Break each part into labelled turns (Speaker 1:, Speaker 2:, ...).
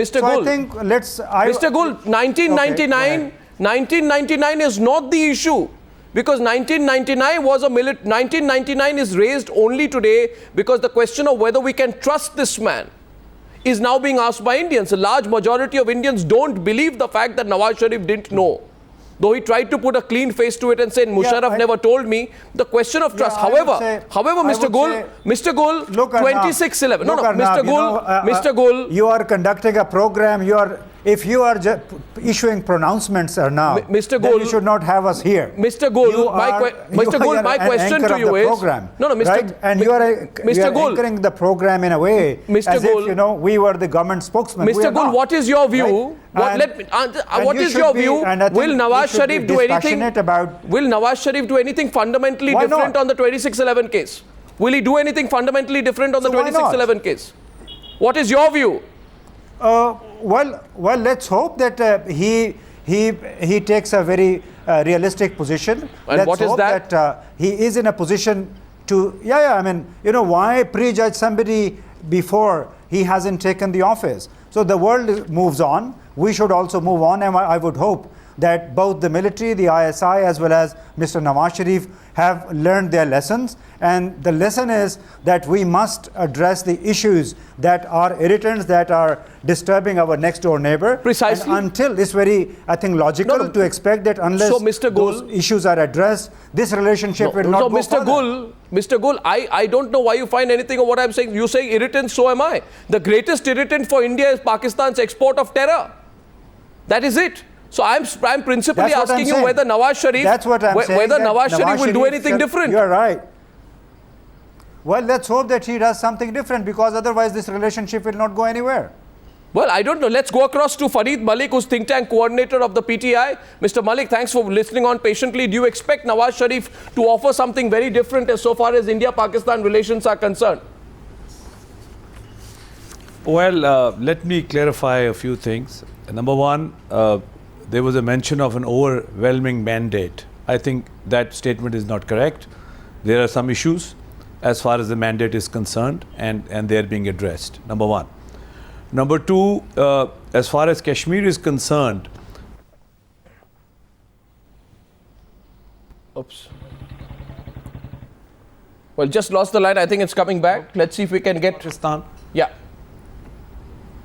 Speaker 1: Mr.
Speaker 2: So
Speaker 1: Gul,
Speaker 2: I think
Speaker 1: Mr. Gul, 1999,
Speaker 2: Okay,
Speaker 1: 1999 is not the issue. Because 1999 was a 1999 is raised only today because the question of whether we can trust this man is now being asked by Indians. A large majority of Indians don't believe the fact that Nawaz Sharif didn't know. Though he tried to put a clean face to it and said, Musharraf never told me. The question of trust. However, Mr. Gul,
Speaker 2: look,
Speaker 1: 2611. No, Mr. Gul.
Speaker 2: You are conducting a program. If you are issuing pronouncements now,
Speaker 1: Mr.
Speaker 2: then
Speaker 1: Gul,
Speaker 2: you should not have us here.
Speaker 1: Mr. Gul, my question to you is,
Speaker 2: program,
Speaker 1: no, Mr.
Speaker 2: Right? And you are anchoring the program in a way as if we were the government spokesman.
Speaker 1: Mr. Gul, what is your view?
Speaker 2: Right?
Speaker 1: What is your view? Will Nawaz Sharif do anything? Will Nawaz Sharif do anything fundamentally different on the 2611 case? Will he do anything fundamentally different on the 2611 case? What is your view?
Speaker 2: Well, let's hope that he takes a very realistic position.
Speaker 1: And
Speaker 2: let's
Speaker 1: what is
Speaker 2: hope that he is in a position to, I mean, why prejudge somebody before he hasn't taken the office? So the world moves on. We should also move on, and I would hope that both the military, the ISI, as well as Mr. Nawaz Sharif have learned their lessons. And the lesson is that we must address the issues that are irritants, that are disturbing our next door neighbor.
Speaker 1: Precisely.
Speaker 2: And until it's very, I think, logical to expect that unless those issues are addressed, this relationship will not go further.
Speaker 1: Mr. Gul, I don't know why you find anything of what I'm saying. You say irritant, so am I. The greatest irritant for India is Pakistan's export of terror. That is it. So I'm principally asking you whether Nawaz Sharif, whether Nawaz Sharif will do anything different.
Speaker 2: You're right. Well, let's hope that he does something different, because otherwise this relationship will not go anywhere.
Speaker 1: Well, I don't know. Let's go across to Fareed Malik, who's think tank coordinator of the PTI. Mr. Malik, thanks for listening on patiently. Do you expect Nawaz Sharif to offer something very different as so far as India-Pakistan relations are concerned?
Speaker 3: Well, let me clarify a few things. Number one, there was a mention of an overwhelming mandate. I think that statement is not correct. There are some issues as far as the mandate is concerned, and they're being addressed, number one. Number two, as far as Kashmir is concerned,
Speaker 1: oops. Well, just lost the line. I think it's coming back. Let's see if we can get
Speaker 3: Pakistan.
Speaker 1: Yeah.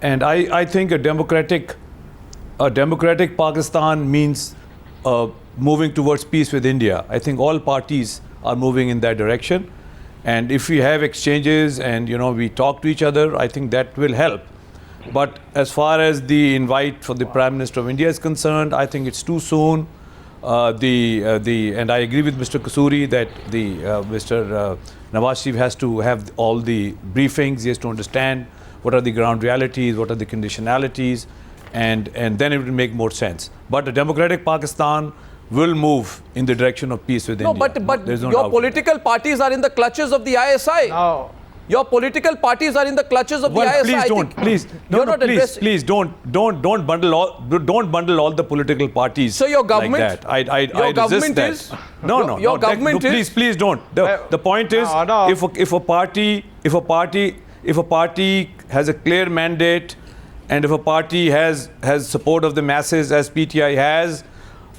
Speaker 3: And I think a democratic Pakistan means moving towards peace with India. I think all parties are moving in that direction. And if we have exchanges and we talk to each other, I think that will help. But as far as the invite for the Prime Minister of India is concerned, I think it's too soon. And I agree with Mr. Kasuri that Mr. Nawaz Sharif has to have all the briefings. He has to understand what are the ground realities, what are the conditionalities, and then it will make more sense. But a democratic Pakistan will move in the direction of peace with India.
Speaker 1: But your political parties are in the clutches of the ISI.
Speaker 4: No.
Speaker 1: Your political parties are in the clutches of the ISI.
Speaker 3: Please don't bundle all the political parties.
Speaker 1: So your government,
Speaker 3: like that. I resist that. No.
Speaker 1: Your government is.
Speaker 3: Please don't. The point is, if a party has a clear mandate, and if a party has support of the masses, as PTI has,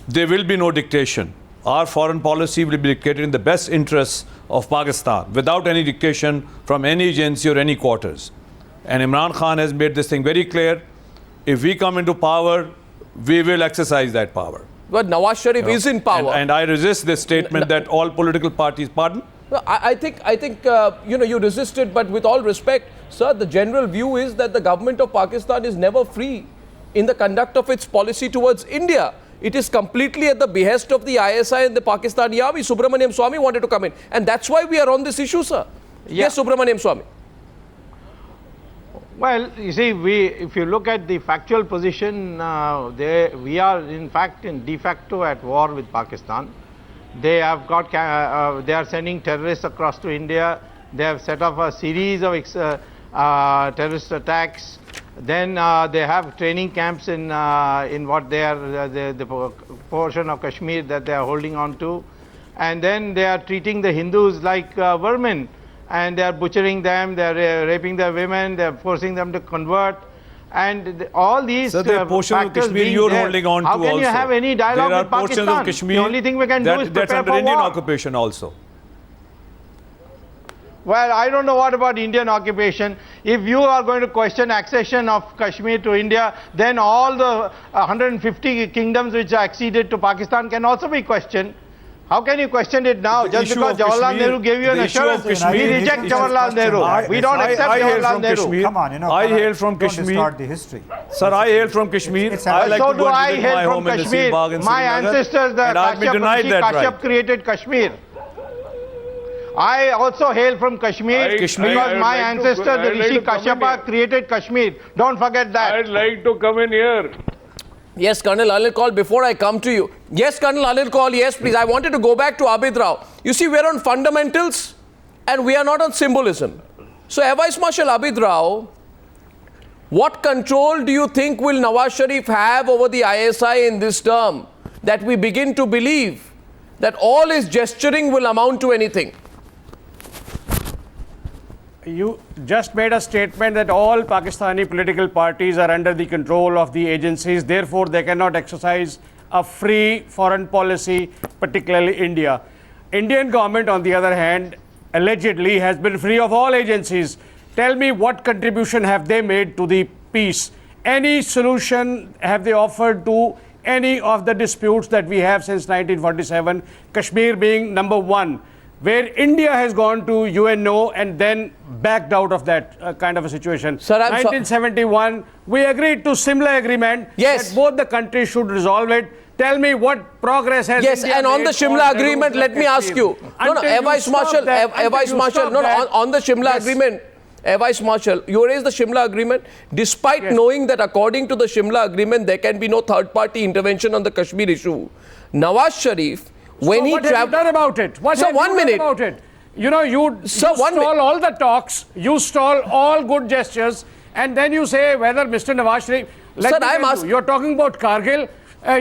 Speaker 3: there will be no dictation. Our foreign policy will be dictated in the best interests of Pakistan, without any dictation from any agency or any quarters. And Imran Khan has made this thing very clear. If we come into power, we will exercise that power.
Speaker 1: But Nawaz Sharif is in power.
Speaker 3: And I resist this statement that all political parties, pardon?
Speaker 1: No, I think you resist it, but with all respect, sir, the general view is that the government of Pakistan is never free in the conduct of its policy towards India. It is completely at the behest of the ISI and the Pakistani army. Subramaniam Swamy wanted to come in. And that's why we are on this issue, sir. Yeah. Yes, Subramaniam Swamy.
Speaker 4: Well, you see, if you look at the factual position, we are in fact de facto at war with Pakistan. They have got, they are sending terrorists across to India. They have set off a series of terrorist attacks. Then they have training camps in what they are, the portion of Kashmir that they are holding on to. And then they are treating the Hindus like vermin. And they are butchering them, they are raping their women, they are forcing them to convert. And all these
Speaker 3: So there are portions of
Speaker 4: factors
Speaker 3: Kashmir
Speaker 4: being
Speaker 3: you're
Speaker 4: there,
Speaker 3: holding on to
Speaker 4: how can
Speaker 3: also.
Speaker 4: you have any dialogue
Speaker 3: There are
Speaker 4: with
Speaker 3: portions
Speaker 4: Pakistan?
Speaker 3: of Kashmir
Speaker 4: The only thing we can do is
Speaker 3: that's
Speaker 4: prepare
Speaker 3: under
Speaker 4: for
Speaker 3: Indian
Speaker 4: war.
Speaker 3: occupation also.
Speaker 4: Well, I don't know what about Indian occupation. If you are going to question accession of Kashmir to India, then all the 150 kingdoms which are acceded to Pakistan can also be questioned. How can you question it now?
Speaker 3: The
Speaker 4: Just
Speaker 3: issue
Speaker 4: because
Speaker 3: of
Speaker 4: Jawaharlal
Speaker 3: Kashmir-
Speaker 4: Nehru gave you an
Speaker 3: the issue of
Speaker 4: assurance.
Speaker 3: Kashmir-
Speaker 4: We reject
Speaker 2: It's just
Speaker 4: Jawaharlal
Speaker 2: question.
Speaker 4: Nehru. We don't accept
Speaker 3: I hail
Speaker 4: Jawaharlal
Speaker 3: from
Speaker 4: Nehru.
Speaker 3: Kashmir.
Speaker 2: Come on, you know.
Speaker 3: I hail from
Speaker 2: don't
Speaker 3: Kashmir.
Speaker 2: distort the history.
Speaker 3: Sir, I hail from Kashmir.
Speaker 2: It's
Speaker 3: I like
Speaker 4: So
Speaker 3: to
Speaker 4: do
Speaker 3: go and
Speaker 4: I
Speaker 3: visit
Speaker 4: hail
Speaker 3: my
Speaker 4: from
Speaker 3: home in
Speaker 4: Kashmir.
Speaker 3: Naseem Bagh in
Speaker 4: My
Speaker 3: Srinagar,
Speaker 4: ancestors, the
Speaker 3: and I've been denied
Speaker 4: Rishi
Speaker 3: that
Speaker 4: Kashyap
Speaker 3: right.
Speaker 4: created Kashmir. I also hail from Kashmir because my ancestor, the Rishi Kashyapa, created Kashmir. Don't forget that.
Speaker 5: I'd like to come in here.
Speaker 1: Yes, Colonel Anil Kaul, before I come to you. Yes, Colonel Anil Kaul, yes, please. I wanted to go back to Abid Rao. You see, we're on fundamentals and we are not on symbolism. So, Air Vice Marshal Abid Rao, what control do you think will Nawaz Sharif have over the ISI in this term that we begin to believe that all his gesturing will amount to anything?
Speaker 6: You just made a statement that all Pakistani political parties are under the control of the agencies, therefore they cannot exercise a free foreign policy, particularly India. Indian government, on the other hand, allegedly has been free of all agencies. Tell me, what contribution have they made to the peace? Any solution have they offered to any of the disputes that we have since 1947, Kashmir being number one, where India has gone to UNO and then backed out of that kind of a situation.
Speaker 1: Sir,
Speaker 6: 1971, we agreed to similar agreement
Speaker 1: Yes.
Speaker 6: that both the countries should resolve it. Tell me what progress has
Speaker 1: Yes,
Speaker 6: India
Speaker 1: and on
Speaker 6: made
Speaker 1: the Shimla
Speaker 6: the
Speaker 1: agreement,
Speaker 6: rules of
Speaker 1: let me ask
Speaker 6: Kashmir?
Speaker 1: you. No,
Speaker 6: Until
Speaker 1: Air
Speaker 6: you
Speaker 1: Vice
Speaker 6: stop
Speaker 1: Marshal,
Speaker 6: that-
Speaker 1: Air Vice
Speaker 6: until you
Speaker 1: Marshal,
Speaker 6: stop
Speaker 1: no,
Speaker 6: that-
Speaker 1: on the Shimla
Speaker 6: Yes.
Speaker 1: agreement, Air Vice Marshal, you raised the Shimla agreement, despite
Speaker 6: Yes.
Speaker 1: knowing that according to the Shimla agreement, there can be no third-party intervention on the Kashmir issue. Nawaz Sharif, when
Speaker 6: So
Speaker 1: he
Speaker 6: what have you done
Speaker 1: traveled...
Speaker 6: about it? What
Speaker 1: Sir,
Speaker 6: have you
Speaker 1: 1
Speaker 6: done
Speaker 1: minute.
Speaker 6: about it? You know, you
Speaker 1: Sir, 1
Speaker 6: stall
Speaker 1: minute.
Speaker 6: all the talks, you stall all good gestures, and then you say whether Mr. Nawaz Sharif... Let
Speaker 1: Sir,
Speaker 6: me
Speaker 1: I'm
Speaker 6: tell
Speaker 1: ask-
Speaker 6: you, you're talking about Kargil.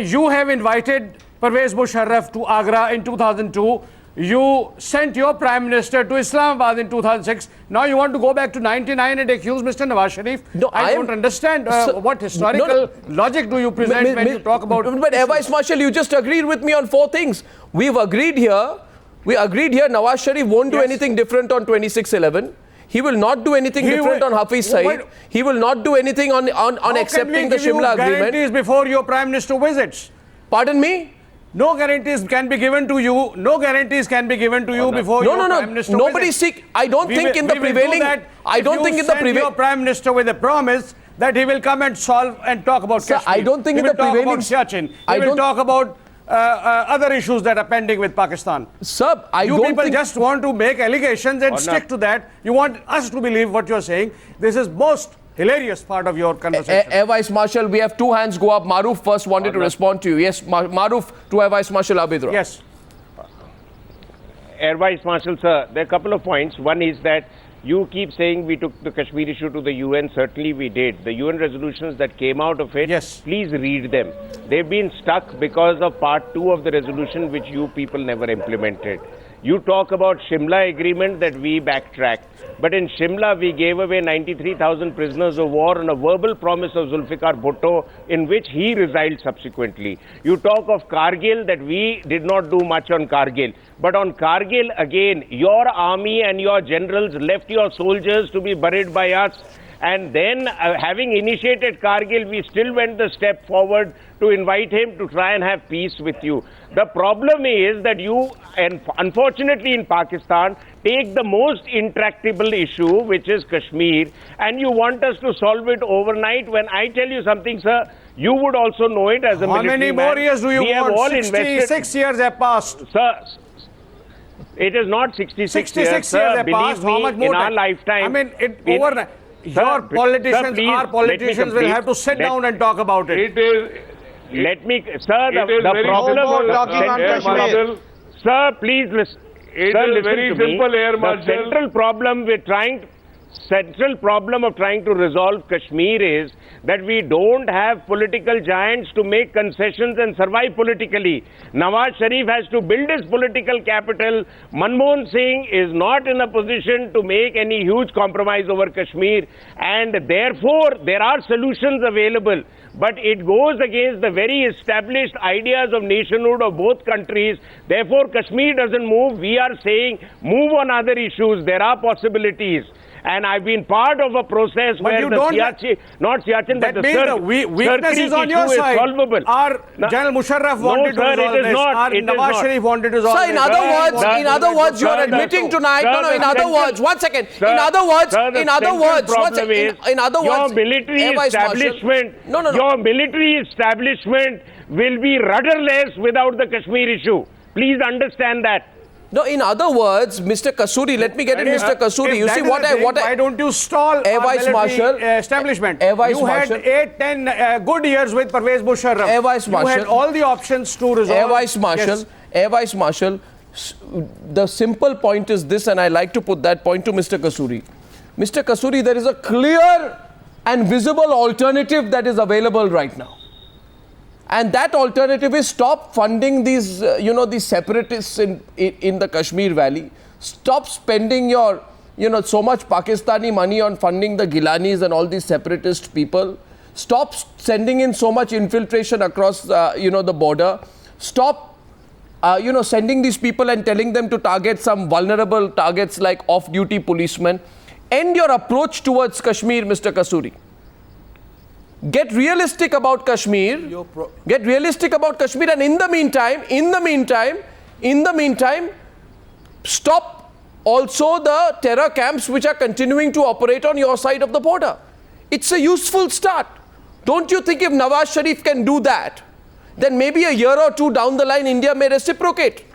Speaker 6: You have invited Pervez Musharraf to Agra in 2002. You sent your Prime Minister to Islamabad in 2006. Now you want to go back to 99 and accuse Mr. Nawaz Sharif?
Speaker 1: No,
Speaker 6: I don't understand what historical logic do you present when you talk about...
Speaker 1: But Air Vice Marshal, you just agreed with me on 4 things. We've agreed here, Nawaz Sharif won't do
Speaker 6: Yes.
Speaker 1: anything different on 26/11. He will not do anything
Speaker 6: He
Speaker 1: different
Speaker 6: will-
Speaker 1: on Hafiz
Speaker 6: Why-
Speaker 1: Saeed. He will not do anything on
Speaker 6: How
Speaker 1: accepting
Speaker 6: can we
Speaker 1: the
Speaker 6: give you
Speaker 1: Shimla agreement.
Speaker 6: guarantees before your Prime Minister visits?
Speaker 1: Pardon me?
Speaker 6: No guarantees can be given to you. No guarantees can be given to you before
Speaker 1: No,
Speaker 6: your
Speaker 1: no,
Speaker 6: Prime Minister
Speaker 1: nobody
Speaker 6: visits.
Speaker 1: seek. I don't
Speaker 6: We
Speaker 1: think
Speaker 6: will-
Speaker 1: in the
Speaker 6: we will do
Speaker 1: prevailing.
Speaker 6: that
Speaker 1: I don't think in the
Speaker 6: your
Speaker 1: prevailing.
Speaker 6: Prime Minister with a promise that he will come and solve and talk about
Speaker 1: Sir,
Speaker 6: Kashmir.
Speaker 1: I don't think
Speaker 6: he
Speaker 1: in
Speaker 6: will
Speaker 1: the
Speaker 6: talk
Speaker 1: prevailing-
Speaker 6: about Siachen. He
Speaker 1: I
Speaker 6: will
Speaker 1: don't-
Speaker 6: talk about other issues that are pending with Pakistan.
Speaker 1: Sir, I
Speaker 6: You
Speaker 1: don't
Speaker 6: people
Speaker 1: think.
Speaker 6: just want to make allegations and stick to that. You want us to believe what you're saying. This is most hilarious part of your conversation.
Speaker 1: Air Vice Marshal, we have 2 hands go up. Maruf first wanted to respond to you. Yes, Maruf to Air Vice Marshal Abid Rao.
Speaker 6: Yes.
Speaker 5: Air Vice Marshal, sir, there are a couple of points. One is that you keep saying we took the Kashmir issue to the UN. Certainly we did. The UN resolutions that came out of it,
Speaker 6: Yes.
Speaker 5: please read them. They've been stuck because of part 2 of the resolution which you people never implemented. You talk about Shimla agreement that we backtracked. But in Shimla, we gave away 93,000 prisoners of war on a verbal promise of Zulfikar Bhutto, in which he resided subsequently. You talk of Kargil, that we did not do much on Kargil. But on Kargil, again, your army and your generals left your soldiers to be buried by us. And then, having initiated Kargil, we still went the step forward to invite him to try and have peace with you. The problem is that you, and unfortunately in Pakistan, take the most intractable issue, which is Kashmir, and you want us to solve it overnight. When I tell you something, sir, you would also know it as a
Speaker 6: How
Speaker 5: military
Speaker 6: many
Speaker 5: man.
Speaker 6: more years do you
Speaker 5: We have all
Speaker 6: want?
Speaker 5: invested.
Speaker 6: 66 years have passed.
Speaker 5: Sir, it is not 66
Speaker 6: 66
Speaker 5: years,
Speaker 6: years
Speaker 5: sir.
Speaker 6: have
Speaker 5: Believe
Speaker 6: passed. How much
Speaker 5: me,
Speaker 6: more
Speaker 5: in our
Speaker 6: time?
Speaker 5: lifetime.
Speaker 6: I mean, it
Speaker 5: in-
Speaker 6: overnight.
Speaker 5: Sir,
Speaker 6: Your
Speaker 5: sir,
Speaker 6: politicians,
Speaker 5: please,
Speaker 6: our
Speaker 5: let me
Speaker 6: politicians will
Speaker 5: complete.
Speaker 6: have to sit down and talk about it.
Speaker 5: Let me, sir,
Speaker 4: It is
Speaker 5: the
Speaker 4: very
Speaker 5: problem
Speaker 4: simple,
Speaker 5: of
Speaker 4: talking on Kashmir.
Speaker 5: Sir, please listen.
Speaker 4: It
Speaker 5: Sir,
Speaker 4: is
Speaker 5: listen
Speaker 4: very
Speaker 5: to me.
Speaker 4: simple, Air
Speaker 5: The
Speaker 4: Marshal.
Speaker 5: central problem of trying to resolve Kashmir is that we don't have political giants to make concessions and survive politically. Nawaz Sharif has to build his political capital. Manmohan Singh is not in a position to make any huge compromise over Kashmir, and therefore there are solutions available. But it goes against the very established ideas of nationhood of both countries. Therefore, Kashmir doesn't move. We are saying move on other issues. There are possibilities. And I've been part of a process
Speaker 6: But
Speaker 5: where
Speaker 6: you
Speaker 5: the
Speaker 6: don't-
Speaker 5: not Siachen,
Speaker 6: That
Speaker 5: but the
Speaker 6: means the weakness is on your
Speaker 5: issue
Speaker 6: side.
Speaker 5: is solvable.
Speaker 6: Our General Musharraf wanted
Speaker 5: sir,
Speaker 6: to resolve
Speaker 5: it is
Speaker 6: this.
Speaker 5: not.
Speaker 6: Our
Speaker 5: It is
Speaker 6: Nawaz
Speaker 5: not.
Speaker 6: Sharif wanted to resolve
Speaker 1: So
Speaker 6: this.
Speaker 1: in other words, you are
Speaker 5: sir,
Speaker 1: admitting
Speaker 5: the-
Speaker 1: tonight.
Speaker 5: sir,
Speaker 1: No,
Speaker 5: the
Speaker 1: in other
Speaker 5: central-
Speaker 1: words, one second.
Speaker 5: Sir,
Speaker 1: In other words,
Speaker 5: sir, the
Speaker 1: in other
Speaker 5: central
Speaker 1: words,
Speaker 5: problem is
Speaker 1: in other
Speaker 5: your
Speaker 1: words,
Speaker 5: military
Speaker 1: Air Vice Marshal-
Speaker 5: establishment,
Speaker 1: No.
Speaker 5: your military establishment will be rudderless without the Kashmir issue. Please understand that.
Speaker 1: No, in other words, Mr. Kasuri, let me get in Mr. Kasuri.
Speaker 6: If
Speaker 1: You
Speaker 6: that
Speaker 1: see
Speaker 6: is
Speaker 1: what
Speaker 6: the thing,
Speaker 1: I
Speaker 6: why don't you stall
Speaker 1: Air
Speaker 6: our
Speaker 1: Vice
Speaker 6: military
Speaker 1: Marshal-
Speaker 6: establishment?
Speaker 1: Air Vice
Speaker 6: You
Speaker 1: Marshal-
Speaker 6: had 8-10 good years with Pervez Musharraf.
Speaker 1: Air Vice
Speaker 6: You had
Speaker 1: Marshal-
Speaker 6: all the options to resolve.
Speaker 1: Air Vice Marshal,
Speaker 6: Yes.
Speaker 1: Air Vice Marshal, the simple point is this, and I like to put that point to Mr. Kasuri. Mr. Kasuri, there is a clear and visible alternative that is available right now. And that alternative is stop funding these, these separatists in the Kashmir Valley. Stop spending your, so much Pakistani money on funding the Gilanis and all these separatist people. Stop sending in so much infiltration across, the border. Stop, sending these people and telling them to target some vulnerable targets like off-duty policemen. End your approach towards Kashmir, Mr. Kasuri. Get realistic about Kashmir. Get realistic about Kashmir, and in the meantime, stop also the terror camps which are continuing to operate on your side of the border. It's a useful start. Don't you think if Nawaz Sharif can do that, then maybe a year or two down the line, India may reciprocate?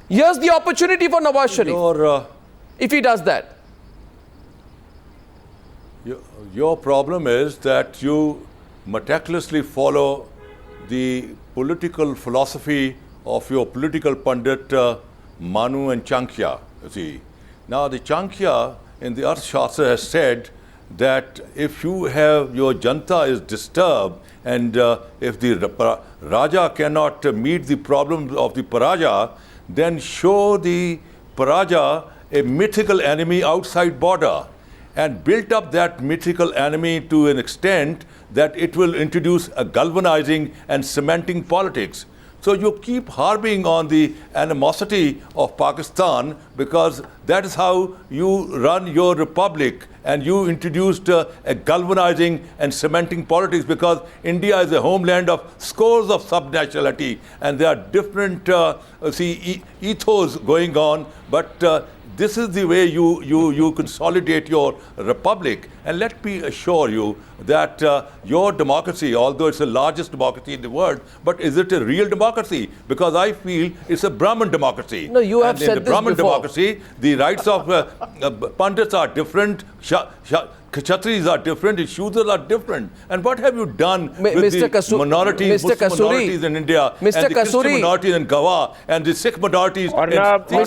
Speaker 1: Here's the opportunity for Nawaz Sharif if he does that.
Speaker 7: Your problem is that you meticulously follow the political philosophy of your political pundit Manu and Chankya. You see, now the Chankya in the Arthashastra has said that if you have your janta is disturbed and if the Raja cannot meet the problems of the Paraja, then show the Paraja a mythical enemy outside border, and built up that mythical enemy to an extent that it will introduce a galvanizing and cementing politics. So you keep harping on the animosity of Pakistan because that is how you run your republic, and you introduced a galvanizing and cementing politics because India is a homeland of scores of subnationality, and there are different ethos going on, but this is the way you consolidate your republic. And let me assure you that your democracy, although it's the largest democracy in the world, but is it a real democracy? Because I feel it's a Brahmin democracy.
Speaker 1: No, you have
Speaker 7: and
Speaker 1: said
Speaker 7: in the Brahmin
Speaker 1: this before.
Speaker 7: democracy, the rights of Pandits are different, Kshatris are different, Shudras are different. And what have you done with the minorities, Muslim minorities in India,
Speaker 1: Mr.
Speaker 7: and the Christian
Speaker 1: Kasuri,
Speaker 7: minorities in Goa, and the Sikh minorities in